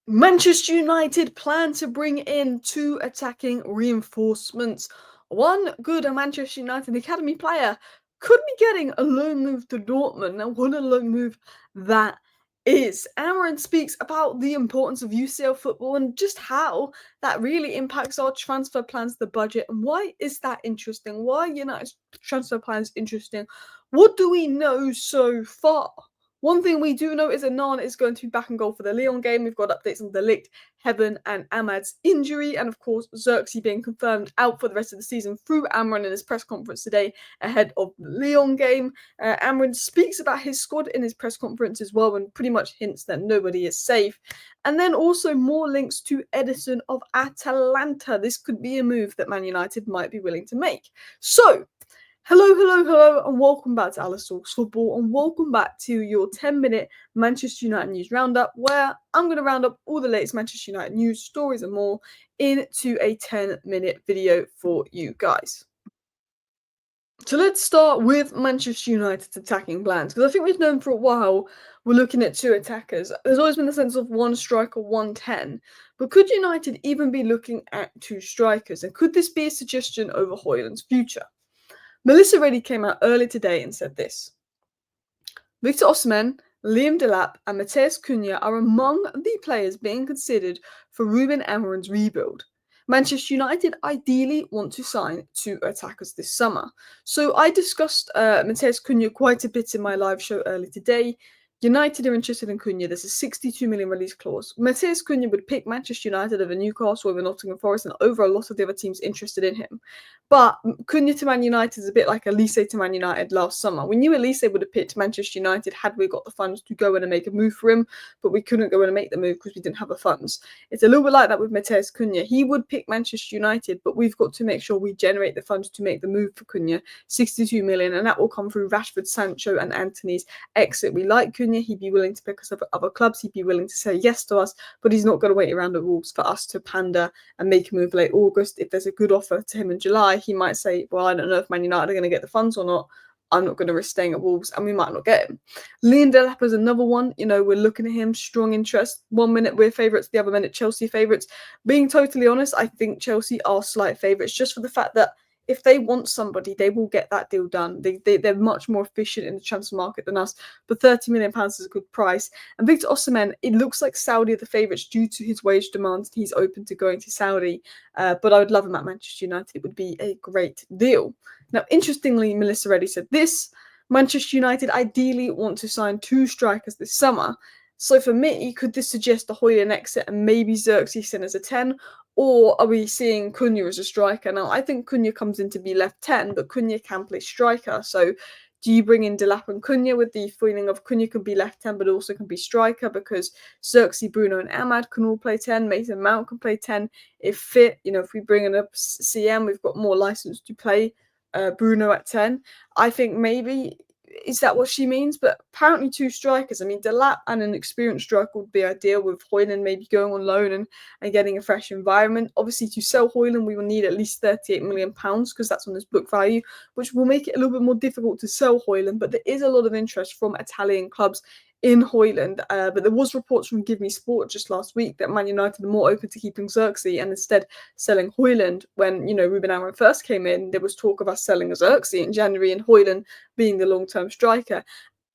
Manchester United plan to bring in two attacking reinforcements. One good Manchester United academy player could be getting a loan move to Dortmund. Now, what a loan move that is. Amorim speaks about the importance of UCL football and just how that really impacts our transfer plans, the budget, and why is that interesting? Why United's transfer plans interesting? What do we know so far? One thing we do know is Anan is going to be back in goal for the Lyon game. We've got updates on De Ligt, Heaven, and Ahmad's injury, and of course, Xerxes being confirmed out for the rest of the season through Amran in his press conference today ahead of the Lyon game. Amran speaks about his squad in his press conference as well and pretty much hints that nobody is safe. And then also more links to Edison of Atalanta. This could be a move that Man United might be willing to make. So, hello, and welcome back to Alice Talks Football, and welcome back to your 10-minute Manchester United news roundup, where I'm going to round up all the latest Manchester United news, stories, and more into a 10-minute video for you guys. So let's start with Manchester United's attacking plans, because I think we've known for a while we're looking at two attackers. There's always been the sense of one striker, 110, but could United even be looking at two strikers, and could this be a suggestion over Højlund's future? Melissa Reddy came out early today and said this: Victor Osimhen, Liam Delap, and Matheus Cunha are among the players being considered for Ruben Amorim's rebuild. Manchester United ideally want to sign two attackers this summer. So I discussed Matheus Cunha quite a bit in my live show earlier today. United are interested in Cunha. There's a 62 million release clause. Matheus Cunha would pick Manchester United over Newcastle, over Nottingham Forest, and over a lot of the other teams interested in him. But Cunha to Man United is a bit like Elise to Man United last summer. We knew Elise would have picked Manchester United had we got the funds to go in and make a move for him, but we couldn't go in and make the move because we didn't have the funds. It's a little bit like that with Matheus Cunha. He would pick Manchester United, but we've got to make sure we generate the funds to make the move for Cunha, 62 million, and that will come through Rashford, Sancho, and Anthony's exit. We like Cunha. He'd be willing to pick us up at other clubs. He'd be willing to say yes to us, but he's not going to wait around at Wolves for us to pander and make a move late August. If there's a good offer to him in July, he might say, well, I don't know if Man United are going to get the funds or not. I'm not going to risk staying at Wolves, and we might not get him. Liam Delap is another one. We're looking at him, strong interest. 1 minute we're favourites, the other minute Chelsea favourites. Being totally honest, I think Chelsea are slight favourites just for the fact that if they want somebody, they will get that deal done. They're much more efficient in the transfer market than us, but £30 million is a good price. And Victor Osimhen, it looks like Saudi are the favourites due to his wage demands. He's open to going to Saudi, but I would love him at Manchester United. It would be a great deal. Now, interestingly, Melissa Reddy said this: Manchester United ideally want to sign two strikers this summer. So for me, could this suggest a Højlund exit and maybe Xerxes in as a 10? Or are we seeing Cunha as a striker? Now, I think Cunha comes in to be left 10, but Cunha can play striker. So do you bring in Delap and Cunha with the feeling of Cunha could be left 10, but also can be striker? Because Xerxes, Bruno, and Ahmad can all play 10. Mason Mount can play 10 if fit. If we bring in a CM, we've got more license to play Bruno at 10. I think maybe, is that what she means? But apparently two strikers. I mean, Delap and an experienced striker would be ideal, with Højlund maybe going on loan and getting a fresh environment. Obviously, to sell Højlund, we will need at least £38 million because that's on his book value, which will make it a little bit more difficult to sell Højlund. But there is a lot of interest from Italian clubs in Højlund, but there was reports from Give Me Sport just last week that Man United are more open to keeping Xerxes and instead selling Højlund. When Ruben Amorim first came in, there was talk of us selling Xerxes in January and Højlund being the long-term striker.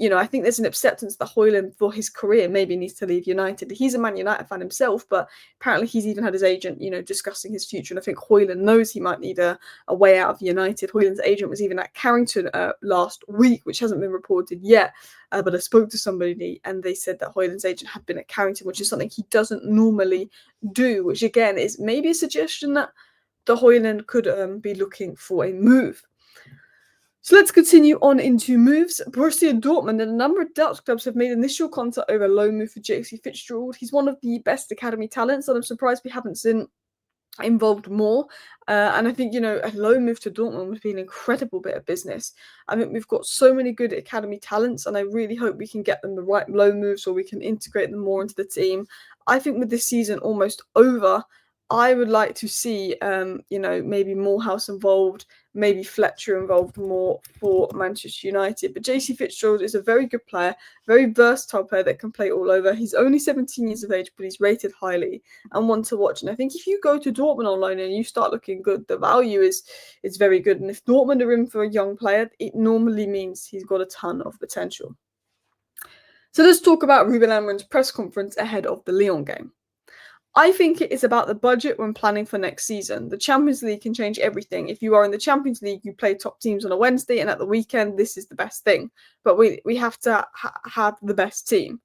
I think there's an acceptance that Højlund, for his career, maybe needs to leave United. He's a Man United fan himself, but apparently he's even had his agent, discussing his future. And I think Højlund knows he might need a way out of United. Højlund's agent was even at Carrington last week, which hasn't been reported yet. But I spoke to somebody and they said that Højlund's agent had been at Carrington, which is something he doesn't normally do, which again is maybe a suggestion that the Højlund could be looking for a move. So let's continue on into moves. Borussia Dortmund and a number of Dutch clubs have made initial contact over a loan move for JC Fitzgerald. He's one of the best academy talents, and I'm surprised we haven't seen involved more. And I think, a loan move to Dortmund would be an incredible bit of business. I mean, we've got so many good academy talents, and I really hope we can get them the right loan moves, or we can integrate them more into the team. I think with this season almost over, I would like to see, maybe Morehouse involved, maybe Fletcher involved more for Manchester United. But JC Fitzgerald is a very good player, very versatile player that can play all over. He's only 17 years of age, but he's rated highly and one to watch. And I think if you go to Dortmund on loan and you start looking good, the value is very good. And if Dortmund are in for a young player, it normally means he's got a ton of potential. So let's talk about Ruben Amorim's press conference ahead of the Lyon game. I think it is about the budget when planning for next season. The Champions League can change everything. If you are in the Champions League, you play top teams on a Wednesday, and at the weekend, this is the best thing. But we have to have the best team.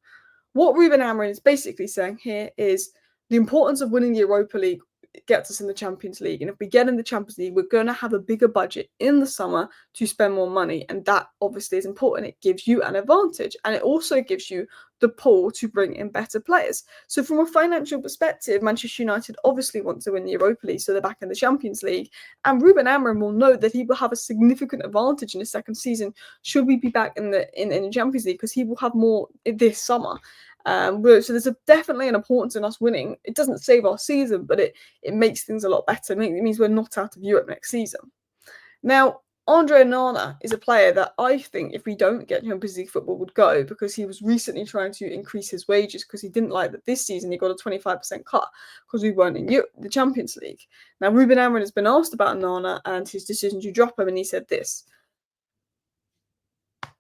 What Ruben Amorim is basically saying here is the importance of winning the Europa League gets us in the Champions League. And if we get in the Champions League, we're going to have a bigger budget in the summer to spend more money. And that obviously is important. It gives you an advantage. And it also gives you the pull to bring in better players. So from a financial perspective, Manchester United obviously want to win the Europa League, so they're back in the Champions League. And Ruben Amorim will know that he will have a significant advantage in his second season should we be back in the Champions League, because he will have more this summer. So there's definitely an importance in us winning. It doesn't save our season, but it makes things a lot better. It means we're not out of Europe next season. Now, Andre Onana is a player that I think, if we don't get Champions League football, would go, because he was recently trying to increase his wages because he didn't like that this season he got a 25% cut because we weren't in the Champions League. Now, Ruben Amorim has been asked about Onana and his decision to drop him, and he said this: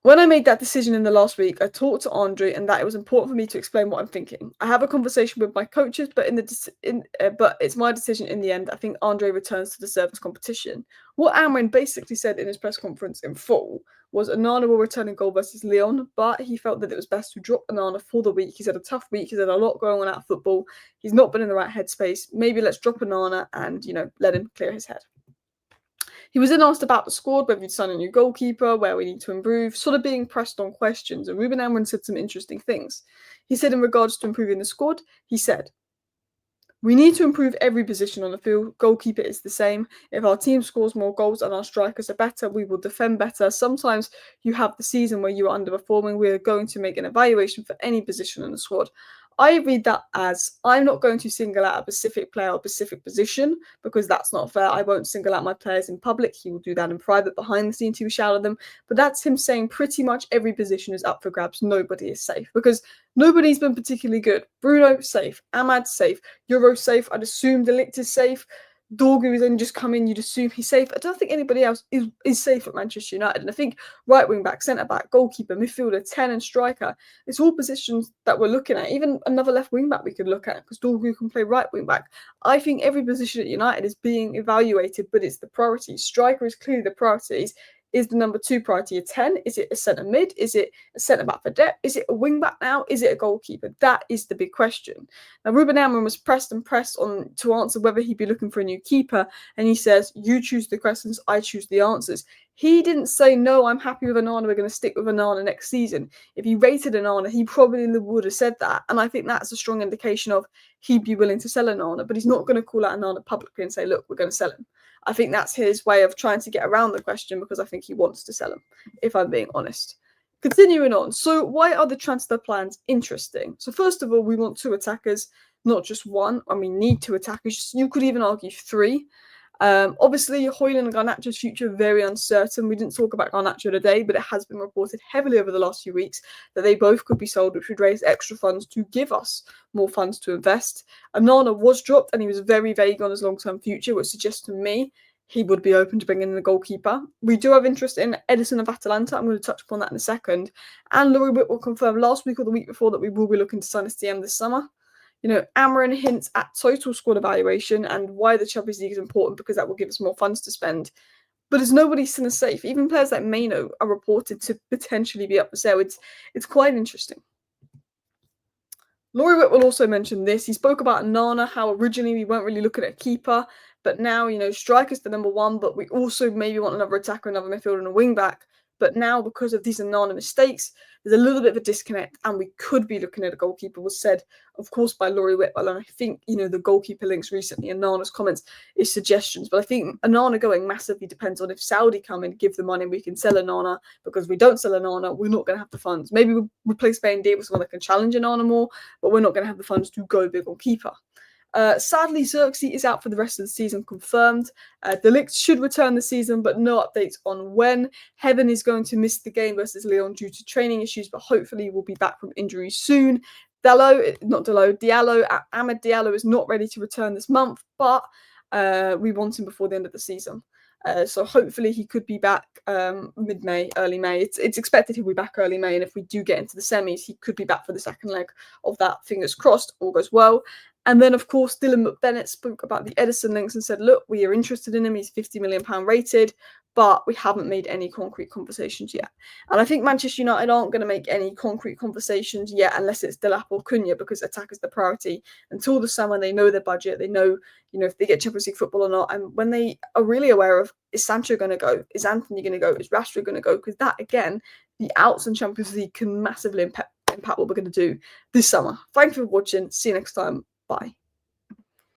"When I made that decision in the last week, I talked to Andre, and that it was important for me to explain what I'm thinking. I have a conversation with my coaches, but but it's my decision in the end. I think Andre returns to the service competition." What Amorim basically said in his press conference in full was Onana will return in goal versus Lyon, but he felt that it was best to drop Onana for the week. He's had a tough week. He's had a lot going on out of football. He's not been in the right headspace. Maybe let's drop Onana and let him clear his head. He was then asked about the squad, whether he'd sign a new goalkeeper, where we need to improve, sort of being pressed on questions, and Ruben Amorim said some interesting things. He said in regards to improving the squad, he said, "We need to improve every position on the field. Goalkeeper is the same. If our team scores more goals and our strikers are better, we will defend better. Sometimes you have the season where you are underperforming. We are going to make an evaluation for any position in the squad." I read that as, I'm not going to single out a specific player or specific position, because that's not fair. I won't single out my players in public. He will do that in private, behind the scenes. He will shout at them. But that's him saying pretty much every position is up for grabs. Nobody is safe, because nobody's been particularly good. Bruno, safe. Ahmad, safe. Euro, safe. I'd assume De Ligt is safe. Dorgu is then just come in, you'd assume he's safe. I don't think anybody else is safe at Manchester United. And I think right wing back, centre back, goalkeeper, midfielder, 10 and striker, it's all positions that we're looking at. Even another left wing back we could look at, because Dorgu can play right wing back. I think every position at United is being evaluated, but it's the priorities. Striker is clearly the priorities. Is the number 2 priority a 10? Is it a centre mid? Is it a centre back for depth? Is it a wing back now? Is it a goalkeeper? That is the big question. Now, Ruben Amorim was pressed on to answer whether he'd be looking for a new keeper, and he says, "You choose the questions, I choose the answers." He didn't say, "No, I'm happy with Onana, we're going to stick with Onana next season." If he rated Onana, he probably would have said that, and I think that's a strong indication of he'd be willing to sell Onana, but he's not going to call out Onana publicly and say, "Look, we're going to sell him." I think that's his way of trying to get around the question, because I think he wants to sell him, if I'm being honest. Continuing on, so why are the transfer plans interesting? So first of all, we want 2 attackers, not just 1, and we need 2 attackers. You could even argue 3. Obviously, Højlund and Garnacho's future very uncertain. We didn't talk about Garnacho today, but it has been reported heavily over the last few weeks that they both could be sold, which would raise extra funds to give us more funds to invest. Onana was dropped, and he was very vague on his long-term future, which suggests to me he would be open to bringing in a goalkeeper. We do have interest in Edison of Atalanta. I'm going to touch upon that in a second. And Laurie Whitwell confirmed last week or the week before that we will be looking to sign a CM this summer. Amorim hints at total squad evaluation and why the Champions League is important, because that will give us more funds to spend. But as nobody's seen as safe, even players like Maino are reported to potentially be up for sale. It's quite interesting. Laurie Whitwell also mentioned this. He spoke about Nana, how originally we weren't really looking at a keeper, but now, striker's the number 1, but we also maybe want another attacker, another midfielder, and a wing back. But now, because of these Nana mistakes, there's a little bit of a disconnect, and we could be looking at a goalkeeper, was said, of course, by Laurie Whitwell. And I think, the goalkeeper links recently and Nana's comments is suggestions. But I think Onana going massively depends on if Saudi come and give the money, we can sell Onana, because if we don't sell Onana, we're not going to have the funds. Maybe we'll replace Ben Davis with someone that can challenge Onana more, but we're not going to have the funds to go big on keeper. Sadly, Xerxes is out for the rest of the season, confirmed. De Ligt should return this season, but no updates on when. Heaven is going to miss the game versus Lyon due to training issues, but hopefully will be back from injury soon. Ahmed Diallo is not ready to return this month, but we want him before the end of the season. So hopefully he could be back mid-May, early May. It's expected he'll be back early May, and if we do get into the semis, he could be back for the second leg of that. Fingers crossed, all goes well. And then, of course, Dylan McBennett spoke about the Edison links and said, look, we are interested in him. He's £50 million rated, but we haven't made any concrete conversations yet. And I think Manchester United aren't going to make any concrete conversations yet unless it's Delap or Cunha, because attack is the priority. Until the summer, they know their budget. They know, if they get Champions League football or not. And when they are really aware of, is Sancho going to go? Is Anthony going to go? Is Rashford going to go? Because that, again, the outs in Champions League can massively impact what we're going to do this summer. Thank you for watching. See you next time. Bye.